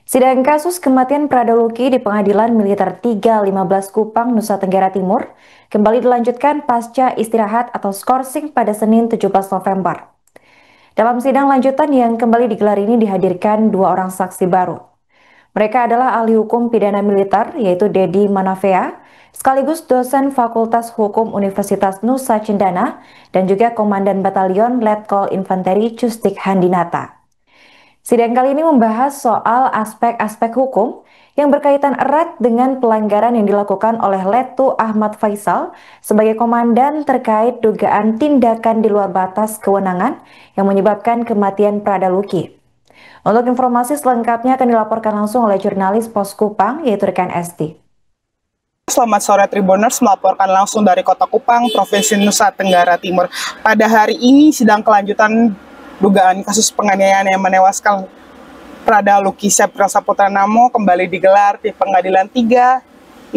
Sidang kasus kematian Prada Luki di Pengadilan Militer 315 Kupang, Nusa Tenggara Timur kembali dilanjutkan pasca istirahat atau skorsing pada Senin 17 November. Dalam sidang lanjutan yang kembali digelar ini dihadirkan dua orang saksi baru. Mereka adalah ahli hukum pidana militer yaitu Dedi Manavea, sekaligus dosen Fakultas Hukum Universitas Nusa Cendana dan juga Komandan Batalion Letkol Infanteri Custik Handinata. Sidang kali ini membahas soal aspek-aspek hukum yang berkaitan erat dengan pelanggaran yang dilakukan oleh Letu Ahmad Faisal sebagai komandan terkait dugaan tindakan di luar batas kewenangan yang menyebabkan kematian Prada Luki. Untuk informasi selengkapnya akan dilaporkan langsung oleh jurnalis Pos Kupang yaitu rekan Esti. Selamat sore Tribuners, melaporkan langsung dari Kota Kupang, Provinsi Nusa Tenggara Timur. Pada hari ini sidang kelanjutan dugaan kasus penganiayaan yang menewaskan Prada Luki Septra Saputra Namo kembali digelar di Pengadilan 315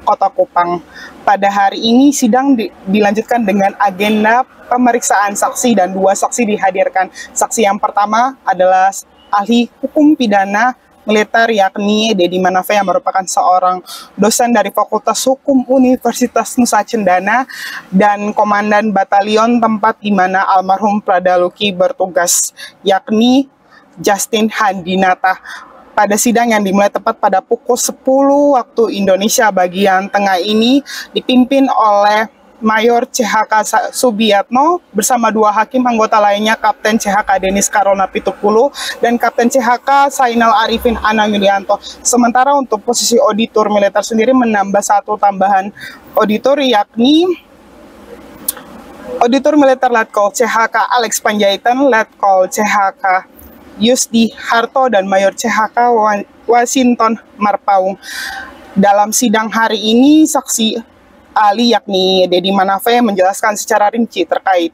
Kota Kupang. Pada hari ini sidang dilanjutkan dengan agenda pemeriksaan saksi dan dua saksi dihadirkan. Saksi yang pertama adalah ahli hukum pidana militer yakni Dedi Manavea yang merupakan seorang dosen dari Fakultas Hukum Universitas Nusa Cendana dan Komandan Batalion tempat di mana almarhum Prada Luki bertugas yakni Justin Handinata. Pada sidang yang dimulai tepat pada pukul 10 waktu Indonesia bagian tengah ini dipimpin oleh Mayor CHK Subiatno bersama dua hakim anggota lainnya Kapten CHK Denis Karona Pitukulu dan Kapten CHK Sainal Arifin Anang Yulianto. Sementara untuk posisi auditor militer sendiri menambah satu tambahan auditor yakni auditor militer Letkol CHK Alex Panjaitan, Letkol CHK Yusdi Harto dan Mayor CHK Washington Marpaung. Dalam sidang hari ini saksi ahli yakni Dedi Manavea menjelaskan secara rinci terkait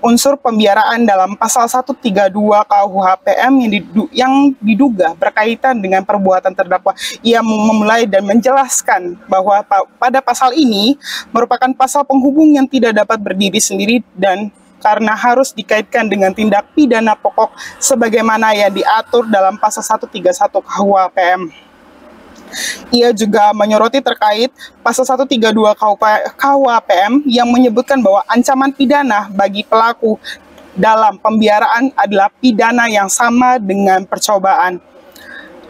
unsur pembiaraan dalam pasal 132 KUHPM yang diduga berkaitan dengan perbuatan terdakwa. Ia memulai dan menjelaskan bahwa pada pasal ini merupakan pasal penghubung yang tidak dapat berdiri sendiri dan karena harus dikaitkan dengan tindak pidana pokok sebagaimana yang diatur dalam pasal 131 KUHPM. Ia juga menyoroti terkait pasal 132 KUHPM yang menyebutkan bahwa ancaman pidana bagi pelaku dalam pembiaraan adalah pidana yang sama dengan percobaan.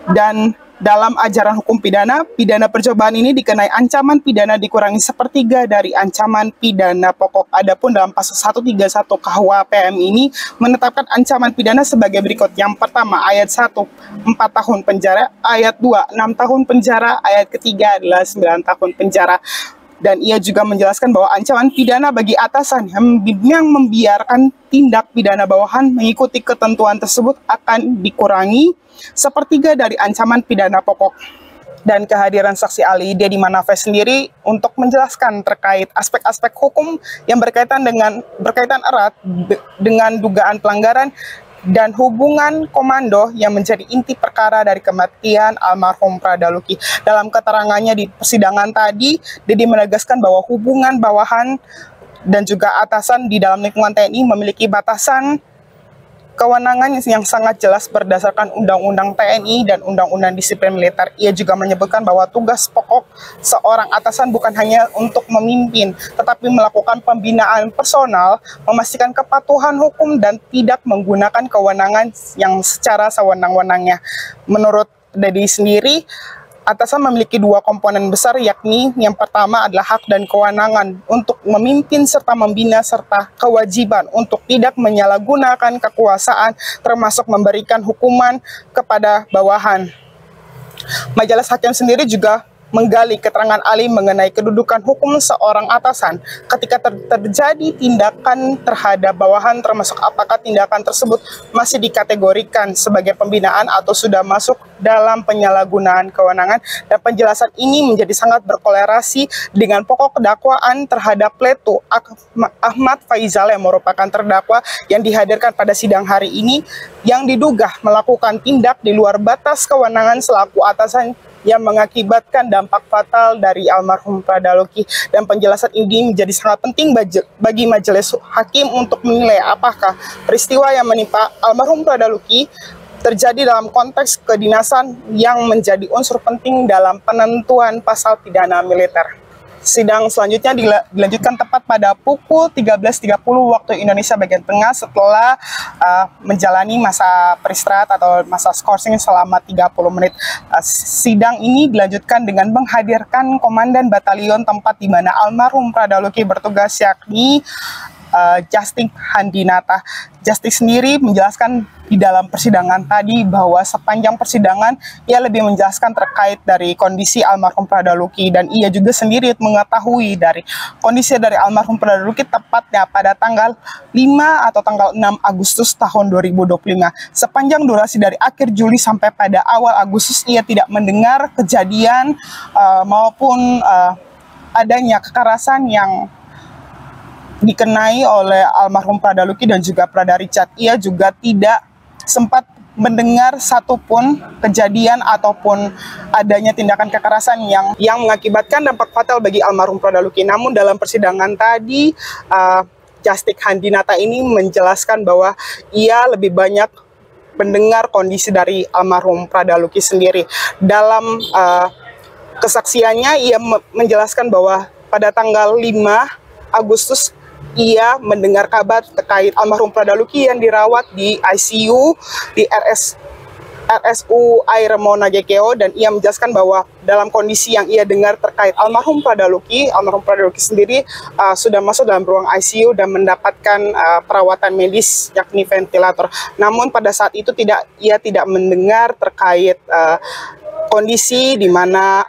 Dan dalam ajaran hukum pidana, pidana percobaan ini dikenai ancaman pidana dikurangi sepertiga dari ancaman pidana pokok. Adapun dalam pasal 131 KUHPM ini menetapkan ancaman pidana sebagai berikut. Yang pertama, ayat 1, 4 tahun penjara, ayat 2, 6 tahun penjara, ayat ketiga adalah 9 tahun penjara. Dan ia juga menjelaskan bahwa ancaman pidana bagi atasan yang membiarkan tindak pidana bawahan mengikuti ketentuan tersebut akan dikurangi sepertiga dari ancaman pidana pokok. Dan kehadiran saksi ahli Dedi Manavea sendiri untuk menjelaskan terkait aspek-aspek hukum yang berkaitan erat dengan dugaan pelanggaran dan hubungan komando yang menjadi inti perkara dari kematian almarhum Prada Luki. Dalam keterangannya di persidangan tadi, Dedi menegaskan bahwa hubungan bawahan dan juga atasan di dalam lingkungan TNI memiliki batasan kewenangan yang sangat jelas berdasarkan Undang-Undang TNI dan Undang-Undang Disiplin Militer. Ia juga menyebutkan bahwa tugas pokok seorang atasan bukan hanya untuk memimpin, tetapi melakukan pembinaan personal, memastikan kepatuhan hukum dan tidak menggunakan kewenangan yang secara sewenang-wenangnya. Menurut Dedi sendiri, atasan memiliki dua komponen besar, yakni yang pertama adalah hak dan kewenangan untuk memimpin serta membina serta kewajiban untuk tidak menyalahgunakan kekuasaan termasuk memberikan hukuman kepada bawahan. Majelis Hakim sendiri juga menggali keterangan ahli mengenai kedudukan hukum seorang atasan ketika terjadi tindakan terhadap bawahan, termasuk apakah tindakan tersebut masih dikategorikan sebagai pembinaan atau sudah masuk dalam penyalahgunaan kewenangan. Dan penjelasan ini menjadi sangat berkolerasi dengan pokok dakwaan terhadap Letu Ahmad Faisal yang merupakan terdakwa yang dihadirkan pada sidang hari ini yang diduga melakukan tindak di luar batas kewenangan selaku atasan yang mengakibatkan dampak fatal dari almarhum Prada Luki. Dan penjelasan ini menjadi sangat penting bagi majelis hakim untuk menilai apakah peristiwa yang menimpa almarhum Prada Luki terjadi dalam konteks kedinasan yang menjadi unsur penting dalam penentuan pasal pidana militer. Sidang selanjutnya dilanjutkan tepat pada pukul 13.30 waktu Indonesia bagian tengah setelah menjalani masa peristirahat atau masa skorsing selama 30 menit. Sidang ini dilanjutkan dengan menghadirkan Komandan Batalion tempat di mana almarhum Pradaluki bertugas, yakni Justik Handinata. Justik sendiri menjelaskan di dalam persidangan tadi bahwa sepanjang persidangan ia lebih menjelaskan terkait dari kondisi almarhum Pradaluki, dan ia juga sendiri mengetahui dari kondisi dari almarhum Pradaluki tepatnya pada tanggal 5 atau tanggal 6 Agustus tahun 2025. Sepanjang durasi dari akhir Juli sampai pada awal Agustus ia tidak mendengar kejadian maupun adanya kekerasan yang dikenai oleh almarhum Pradaluki dan juga Prada Richard. Ia juga tidak sempat mendengar satupun kejadian ataupun adanya tindakan kekerasan yang mengakibatkan dampak fatal bagi almarhum Pradaluki. Namun dalam persidangan tadi, Justik Handinata ini menjelaskan bahwa ia lebih banyak mendengar kondisi dari almarhum Pradaluki sendiri. Dalam kesaksiannya, ia menjelaskan bahwa pada tanggal 5 Agustus ia mendengar kabar terkait almarhum Pradaluki yang dirawat di ICU di RSU Airemona GKO, dan ia menjelaskan bahwa dalam kondisi yang ia dengar terkait almarhum Pradaluki sendiri sudah masuk dalam ruang ICU dan mendapatkan perawatan medis yakni ventilator. Namun pada saat itu ia tidak mendengar terkait kondisi di mana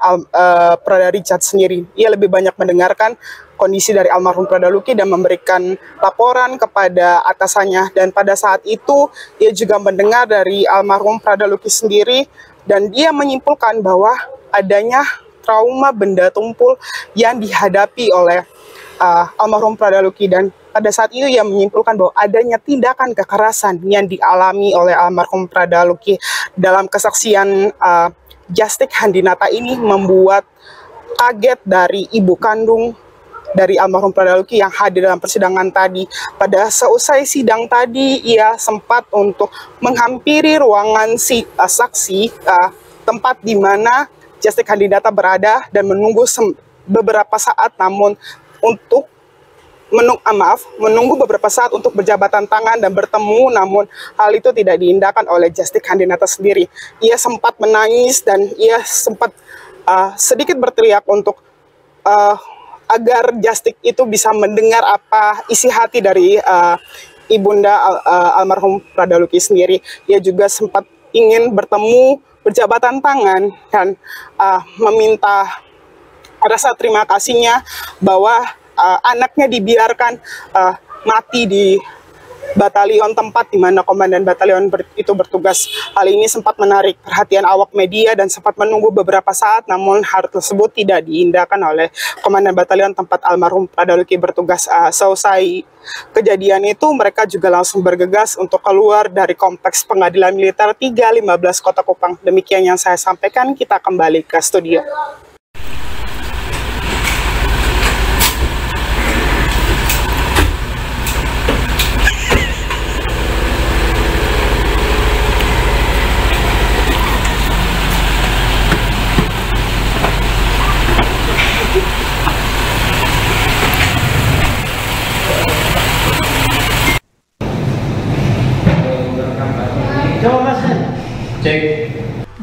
Prada Richard sendiri. Ia lebih banyak mendengarkan kondisi dari almarhum Pradaluki dan memberikan laporan kepada atasannya. Dan pada saat itu ia juga mendengar dari almarhum Pradaluki sendiri, dan dia menyimpulkan bahwa adanya trauma benda tumpul yang dihadapi oleh almarhum Pradaluki, dan pada saat itu ia menyimpulkan bahwa adanya tindakan kekerasan yang dialami oleh almarhum Pradaluki. Dalam kesaksian Justik Handinata ini membuat kaget dari ibu kandung dari almarhum Pradaluki yang hadir dalam persidangan tadi. Pada seusai sidang tadi, ia sempat untuk menghampiri ruangan saksi, tempat di mana Justik Handinata berada, dan menunggu beberapa saat, namun menunggu beberapa saat untuk berjabatan tangan dan bertemu, namun hal itu tidak diindahkan oleh Justik Handinata sendiri. Ia sempat menangis dan ia sempat sedikit berteriak untuk agar Justik itu bisa mendengar apa isi hati dari ibunda almarhum Pradaluki sendiri. Ia juga sempat ingin bertemu, berjabatan tangan, dan meminta rasa terima kasihnya bahwa anaknya dibiarkan mati di batalion tempat di mana komandan batalion itu bertugas. Hal ini sempat menarik perhatian awak media dan sempat menunggu beberapa saat, namun hal tersebut tidak diindahkan oleh komandan batalion tempat almarhum Pradaluki bertugas. Selesai kejadian itu, mereka juga langsung bergegas untuk keluar dari kompleks pengadilan militer 315 Kota Kupang. Demikian yang saya sampaikan, kita kembali ke studio.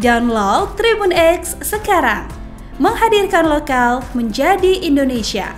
Download Tribun X sekarang, menghadirkan lokal menjadi Indonesia.